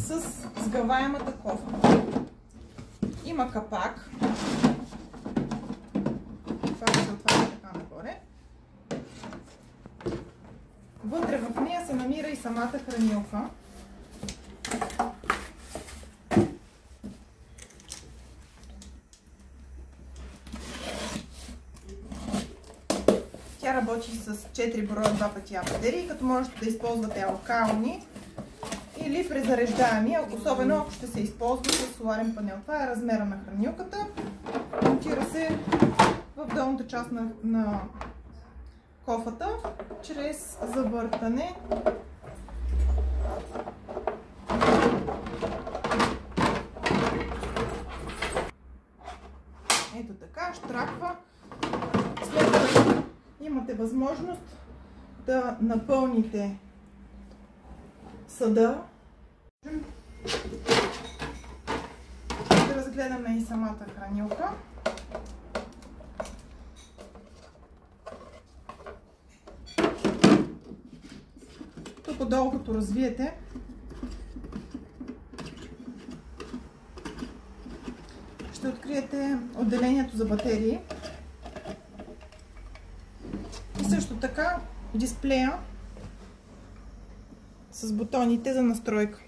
с сгъваемата кофа. Има капак. Това се отваря така нагоре. Вътре в нея се намира и самата хранилка. Тя работи с 4 броя 2 пътя батерии, като можете да използвате алкални или презареждаеми, особено ако ще се използва с соларен панел. Това е размера на хранилката. Монтира се в долната част на кофата чрез завъртане. Ето така, щраква. След това имате възможност да напълните съда. Да разгледаме и самата хранилка. Тук отдолу, като развиете, ще откриете отделението за батерии и също така дисплея с бутоните за настройка.